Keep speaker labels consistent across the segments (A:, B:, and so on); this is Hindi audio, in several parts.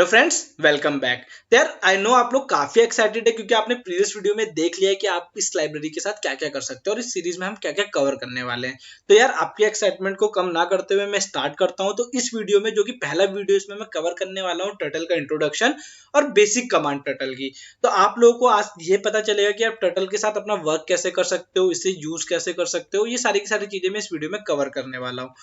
A: Friends, welcome back. यार आई नो आप लोग काफी एक्साइटेड है क्योंकि आपने प्रीवियस वीडियो में देख लिया है कि आप इस लाइब्रेरी के साथ क्या क्या कर सकते हो और इस सीरीज में हम क्या क्या कवर करने वाले हैं। तो यार आपकी एक्साइटमेंट को कम ना करते हुए मैं स्टार्ट करता हूं। तो इस वीडियो में जो कि पहला वीडियो इसमें मैं कवर करने वाला हूं टर्टल का इंट्रोडक्शन और बेसिक कमांड टर्टल की। तो आप लोगों को आज ये पता चलेगा कि आप टर्टल के साथ अपना वर्क कैसे कर सकते हो, इसे यूज कैसे कर सकते हो। ये सारी की सारी चीजें मैं इस वीडियो में कवर करने वाला हूँ।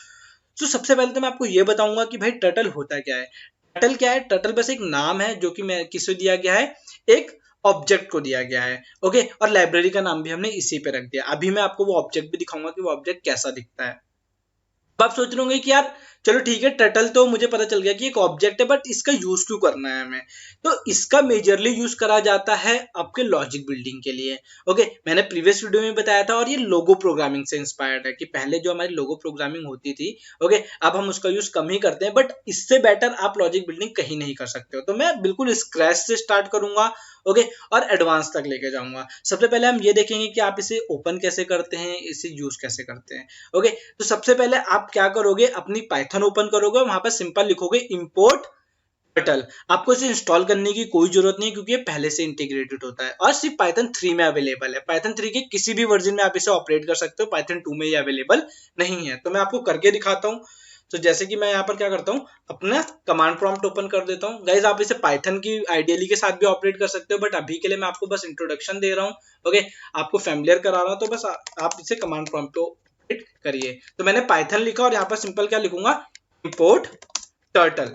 A: तो सबसे पहले तो मैं आपको ये बताऊंगा कि भाई टर्टल होता क्या है। टर्टल क्या है? टर्टल बस एक नाम है जो कि मैं किसे दिया गया है, एक ऑब्जेक्ट को दिया गया है। ओके, और लाइब्रेरी का नाम भी हमने इसी पे रख दिया। अभी मैं आपको वो ऑब्जेक्ट भी दिखाऊंगा कि वो ऑब्जेक्ट कैसा दिखता है। अब आप सोच रहे होंगे कि यार चलो ठीक है, टर्टल तो मुझे पता चल गया कि एक ऑब्जेक्ट है, बट इसका यूज क्यों करना है हमें? तो इसका मेजरली यूज करा जाता है आपके लॉजिक बिल्डिंग के लिए। ओके, मैंने प्रीवियस वीडियो में बताया था और ये लोगो प्रोग्रामिंग से इंस्पायर्ड है कि पहले जो हमारी लोगो प्रोग्रामिंग होती थी, ओके, अब हम उसका यूज कम ही करते हैं, बट इससे बेटर आप लॉजिक बिल्डिंग कहीं नहीं कर सकते हो। तो मैं बिल्कुल स्क्रैच से स्टार्ट करूंगा, ओके, और एडवांस तक लेके जाऊंगा। सबसे पहले हम ये देखेंगे कि आप इसे ओपन कैसे करते हैं, इसे यूज कैसे करते हैं। ओके, तो सबसे पहले आप क्या करोगे, अपनी पाइथन ओपन करोगे, वहां पर सिंपल लिखोगे इंपोर्ट टर्टल। आपको इसे इंस्टॉल करने की कोई जरूरत नहीं है क्योंकि ये पहले से इंटीग्रेटेड होता है और सिर्फ पाइथन 3 में अवेलेबल है। पाइथन 3 के किसी भी वर्जन में आप इसे ऑपरेट कर सकते हो, पाइथन 2 में ये अवेलेबल नहीं है। तो मैं आपको करके दिखाता हूँ। तो जैसे कि मैं यहाँ पर क्या करता हूँ, अपना कमांड प्रॉम्प्ट ओपन कर देता हूँ। गाइज आप इसे पाइथन की आइडियली के साथ भी ऑपरेट कर सकते हो, बट अभी के लिए मैं आपको बस इंट्रोडक्शन दे रहा हूँ। ओके, आपको फैमिलियर करा रहा हूँ, तो बस आप इसे कमांड प्रॉम्प्ट पे करिए। तो मैंने पाइथन लिखा और यहाँ पर सिंपल क्या लिखूंगा, इंपोर्ट टर्टल।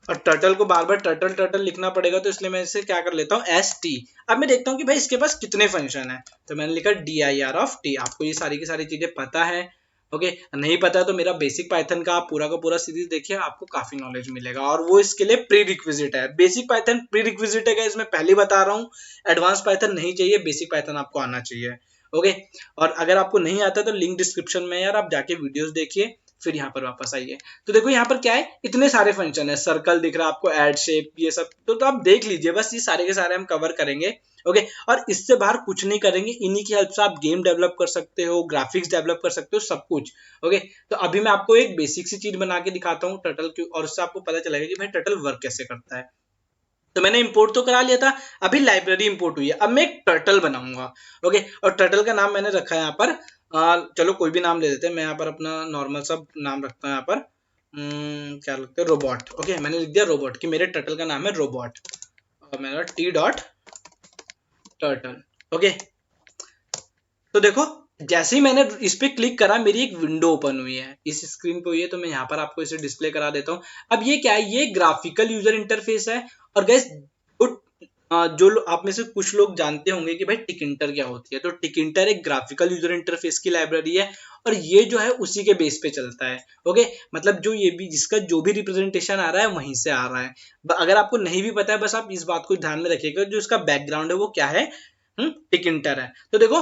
A: और टर्टल को बार बार टर्टल टर्टल लिखना पड़ेगा, तो इसलिए मैं इसे क्या कर लेता हूँ, एस टी। अब मैं देखता हूँ कि भाई इसके पास कितने फंक्शन है। तो मैंने लिखा dir ऑफ टी। आपको ये सारी की सारी चीजें पता है। ओके, नहीं पता है तो मेरा बेसिक पाइथन का आप पूरा सीरीज देखिए, आपको काफी नॉलेज मिलेगा और वो इसके लिए प्री रिक्विजिट है। बेसिक पाइथन प्री रिक्विजिट है, इसमें पहले बता रहा हूँ। एडवांस पाइथन नहीं चाहिए, बेसिक पाइथन आपको आना चाहिए। ओके, और अगर आपको नहीं आता तो लिंक डिस्क्रिप्शन में यार आप जाके वीडियोस देखिए, फिर यहाँ पर वापस आइए। तो देखो यहाँ पर क्या है, इतने सारे फंक्शन है, सर्कल दिख रहा है आपको, ऐड शेप, ये सब तो आप देख लीजिए। बस ये सारे के सारे हम कवर करेंगे। ओके, और इससे बाहर कुछ नहीं करेंगे। इन्हीं की हेल्प से आप गेम डेवलप कर सकते हो, ग्राफिक्स डेवलप कर सकते हो, सब कुछ। ओके, तो अभी मैं आपको एक बेसिक सी चीज बना के दिखाता हूँ टर्टल की, और उससे आपको पता चलेगा कि भाई टर्टल वर्क कैसे करता है। तो मैंने इंपोर्ट तो करा लिया था, अभी लाइब्रेरी इंपोर्ट हुई है। अब मैं एक टर्टल बनाऊंगा। ओके, और टर्टल का नाम मैंने रखा है यहाँ पर, चलो कोई भी नाम ले लेते हैं। मैं यहाँ पर अपना नॉर्मल सा नाम रखता हूँ यहाँ पर। क्या लगता है, रोबोट। ओके, मैंने लिख दिया रोबोट कि मेरे टर्टल का नाम है रोबोट, और मैंने टी डॉट टर्टल। ओके, तो देखो जैसे ही मैंने इस पे क्लिक करा, मेरी एक विंडो ओपन हुई है, इस स्क्रीन पे हुई है। तो मैं यहाँ पर आपको इसे डिस्प्ले करा देता हूँ। अब ये क्या है, ये ग्राफिकल यूजर इंटरफेस है। और गाइस जो आप में से कुछ लोग जानते होंगे कि भाई टिकिंटर क्या होती है। तो टिकिंटर एक ग्राफिकल यूजर इंटरफेस की लाइब्रेरी है और ये जो है उसी के बेस पे चलता है। ओके, मतलब जो ये भी जिसका जो भी रिप्रेजेंटेशन आ रहा है वहीं से आ रहा है। अगर आपको नहीं भी पता है, बस आप इस बात को ध्यान में रखिएगा, जो इसका बैकग्राउंड है वो क्या है, टिकिंटर है। तो देखो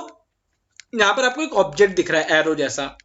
A: यहाँ पर आपको एक ऑब्जेक्ट दिख रहा है एरो जैसा,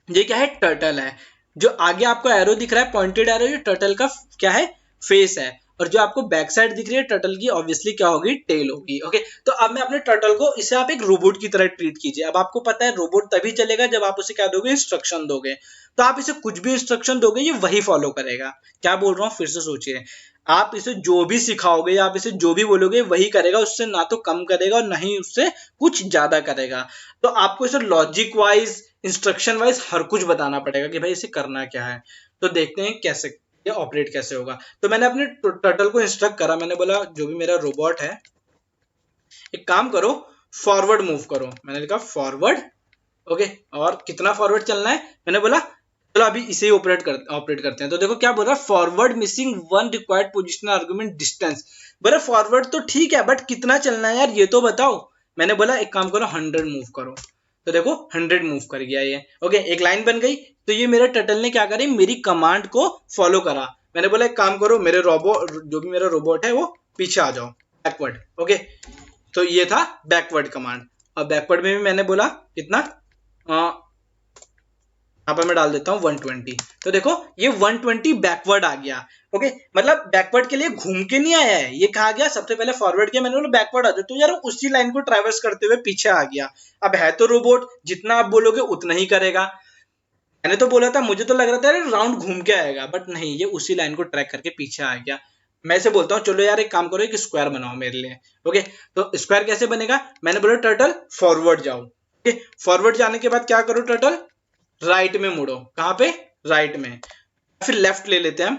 A: ये क्या है, टर्टल है। जो आगे आपको एरो दिख रहा है, पॉइंटेड एरो, ये टर्टल का क्या है, फेस है। और जो आपको बैक साइड दिख रही है टर्टल की, ऑब्वियसली क्या होगी, टेल होगी। ओके, तो अब मैं अपने टर्टल को, इसे आप एक रोबोट की तरह ट्रीट कीजिए। अब आपको पता है रोबोट तभी चलेगा जब आप उसे क्या दोगे, इंस्ट्रक्शन दोगे। तो आप इसे कुछ भी इंस्ट्रक्शन दोगे, ये वही फॉलो करेगा। क्या बोल रहा हूँ, फिर से सोचिए। आप इसे जो भी सिखाओगे या आप इसे जो भी बोलोगे वही करेगा, उससे ना तो कम करेगा और ना ही उससे कुछ ज्यादा करेगा। तो आपको इसे लॉजिक वाइज, इंस्ट्रक्शन वाइज हर कुछ बताना पड़ेगा कि भाई इसे करना क्या है। तो देखते हैं कैसे ये ऑपरेट कैसे होगा। तो मैंने अपने टर्टल को इंस्ट्रक्ट करा, मैंने बोला जो भी मेरा रोबोट है, एक काम करो, फॉरवर्ड मूव करो। मैंने लिखा फॉरवर्ड। ओके, और कितना फॉरवर्ड चलना है, मैंने बोला चलो अभी इसे ही ऑपरेट करते हैं। तो देखो क्या बोल रहा है, forward missing one required positional argument distance. बोला फॉरवर्ड तो ठीक है, बट कितना चलना है यार, ये तो बताओ। मैंने बोला एक काम करो, 100 मूव करो। तो देखो 100 मूव कर गया ये। ओके, एक लाइन बन गई। तो ये मेरे टर्टल ने क्या करी, मेरी कमांड को फॉलो करा। मैंने बोला एक काम करो, मेरे रोबोट, जो भी मेरा रोबोट है वो पीछे आ जाओ, बैकवर्ड। ओके, तो ये था बैकवर्ड कमांड। और बैकवर्ड में भी मैंने बोला कितना, यहाँ पर मैं डाल देता हूँ 120। तो देखो ये 120 बैकवर्ड आ गया। ओके, मतलब बैकवर्ड के लिए घूम के नहीं आया है, ये कहा गया सबसे पहले फॉरवर्ड किया, मैंने बोला बैकवर्ड आ जाओ, तो यार उसी लाइन को ट्रैवर्स करते हुए पीछे आ गया। अब है तो रोबोट, जितना आप बोलोगे उतना ही करेगा। मैंने तो बोला था, मुझे तो लग रहा था राउंड घूम के आएगा, बट नहीं, ये उसी लाइन को ट्रैक करके पीछे आ गया। मैं इसे बोलता हूँ चलो यार एक काम करो, एक स्क्वायर बनाओ मेरे लिए। ओके, तो स्क्वायर कैसे बनेगा, मैंने बोला टर्टल फॉरवर्ड जाओ। ओके, फॉरवर्ड जाने के बाद क्या करो, टर्टल राइट में मुड़ो। कहां पे, राइट में, फिर लेफ्ट ले लेते हैं हम।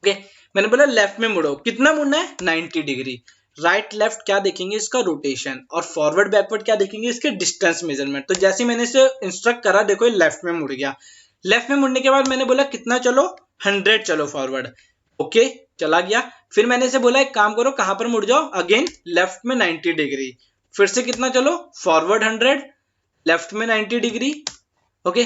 A: ओके, मैंने बोला लेफ्ट में मुड़ो, कितना मुड़ना है, 90 डिग्री। राइट लेफ्ट क्या देखेंगे, इसका रोटेशन, और फॉरवर्ड बैकवर्ड क्या देखेंगे, इसके डिस्टेंस मेजरमेंट। तो जैसे मैंने इसे इंस्ट्रक्ट करा, देखो ये लेफ्ट में मुड़ गया। लेफ्ट में मुड़ने के बाद मैंने बोला कितना चलो, 100 चलो फॉरवर्ड। ओके, चला गया। फिर मैंने इसे बोला एक काम करो, कहां पर मुड़ जाओ, अगेन लेफ्ट में 90 डिग्री। फिर से कितना चलो, फॉरवर्ड 100, लेफ्ट में 90 डिग्री। ओके,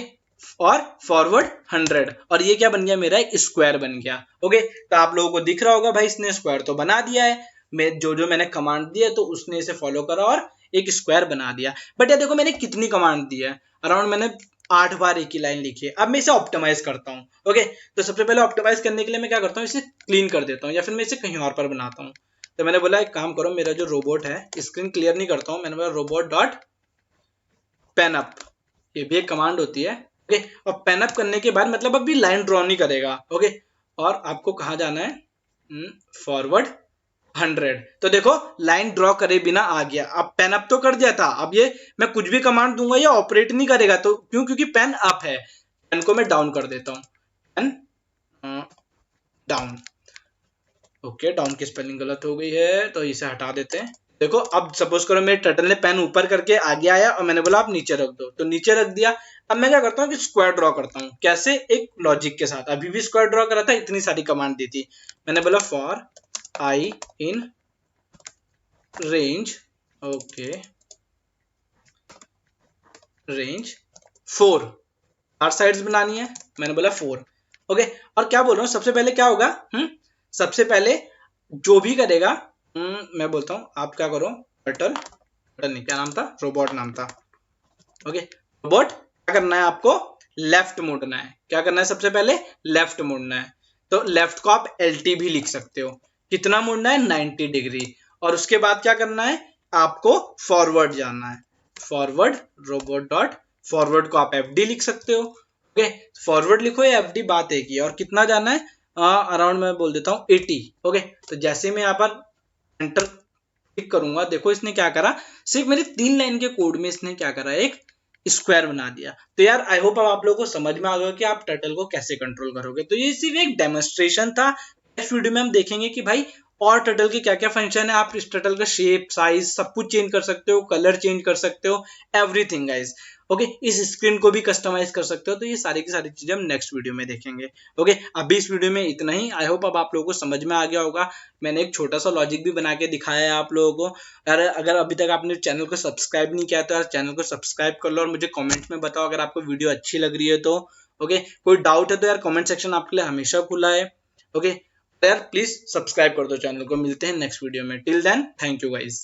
A: और फॉरवर्ड 100, और ये क्या बन गया, मेरा एक स्क्वायर बन गया। ओके, तो आप लोगों को दिख रहा होगा भाई इसने स्क्वायर तो बना दिया है। मैं जो जो मैंने कमांड दी है तो उसने इसे फॉलो करा और एक स्क्वायर बना दिया। बट ये देखो मैंने कितनी कमांड दी है, अराउंड मैंने 8 बार एक ही लाइन लिखी है। अब मैं इसे ऑप्टिमाइज करता हूँ। ओके, तो सबसे पहले ऑप्टिमाइज करने के लिए मैं क्या करता हूँ, इसे क्लीन कर देता हूँ, या फिर मैं इसे कहीं और पर बनाता हूँ। तो मैंने बोला एक काम करो, मेरा जो रोबोट है, स्क्रीन क्लियर नहीं करता हूँ, मैंने बोला रोबोट डॉट पेन अप, ये भी एक कमांड होती है। ओके, और पेन अप करने के बाद मतलब अभी लाइन ड्रॉ नहीं करेगा। ओके, और आपको कहाँ जाना है, फॉरवर्ड 100। तो देखो लाइन ड्रॉ करे बिना आ गया। अब पेन अप तो कर दिया था, अब ये मैं कुछ भी कमांड दूंगा ये ऑपरेट नहीं करेगा। तो क्यों, क्योंकि पेन अप है। पेन को मैं डाउन कर देता हूँ, पेन डाउन। ओके, डाउन की स्पेलिंग गलत हो गई है तो इसे हटा देते हैं। देखो अब सपोज करो मेरे टर्टल ने पेन ऊपर करके आगे आया और मैंने बोला आप नीचे रख दो, तो नीचे रख दिया। अब मैं क्या करता हूँ कि स्क्वायर ड्रॉ करता हूँ, कैसे, एक लॉजिक के साथ। अभी भी स्क्वायर ड्रॉ करा था, इतनी सारी कमांड दी थी। मैंने बोला for I in range, okay, range 4, 4 sides बनानी है, मैंने बोला 4। ओके, और क्या बोल रहा हूँ, सबसे पहले क्या होगा, सबसे पहले जो भी करेगा, मैं बोलता हूँ आप क्या करो, टर्टल, टर्टल नहीं, क्या नाम था, रोबोट नाम था। ओके, रोबोट क्या करना है आपको, लेफ्ट मुड़ना है। क्या करना है, सबसे पहले लेफ्ट मुड़ना है। तो लेफ्ट को आप एलटी भी लिख सकते हो, कितना मुड़ना है, 90 डिग्री। और उसके बाद क्या करना है, आपको फॉरवर्ड जाना है, फॉरवर्ड, रोबोट डॉट फॉरवर्ड को आप एफडी लिख सकते हो। ओके, फॉरवर्ड लिखो या एफडी, बात एक ही है। और कितना जाना है, अराउंड मैं बोल देता हूँ 80। ओके, तो जैसे मैं यहाँ पर एंटर क्लिक करूंगा, देखो इसने क्या करा, सिर्फ मेरे 3 लाइन के कोड में इसने क्या करा, एक स्क्वायर बना दिया। तो यार आई होप अब आप लोगों को समझ में आ गया कि आप टर्टल को कैसे कंट्रोल करोगे। तो ये सिर्फ एक डेमोन्स्ट्रेशन था। नेक्स्ट वीडियो में हम देखेंगे कि भाई और टर्टल के क्या क्या फंक्शन है। आप इस टर्टल का शेप, साइज सब कुछ चेंज कर सकते हो, कलर चेंज कर सकते हो, एवरीथिंग गाइज। ओके, इस स्क्रीन को भी कस्टमाइज कर सकते हो। तो ये सारी की सारी चीजें हम नेक्स्ट वीडियो में देखेंगे। ओके, अभी इस वीडियो में इतना ही। आई होप अब आप लोगों को समझ में आ गया होगा। मैंने एक छोटा सा लॉजिक भी बना के दिखाया है आप लोगों को। अगर अभी तक आपने चैनल को सब्सक्राइब नहीं किया तो यार चैनल को सब्सक्राइब कर लो, और मुझे कमेंट में बताओ अगर आपको वीडियो अच्छी लग रही है तो। ओके, कोई डाउट है तो यार कमेंट सेक्शन आपके लिए हमेशा खुला है। ओके, तो यार प्लीज सब्सक्राइब कर दो चैनल को। मिलते हैं नेक्स्ट वीडियो में, till then thank you guys.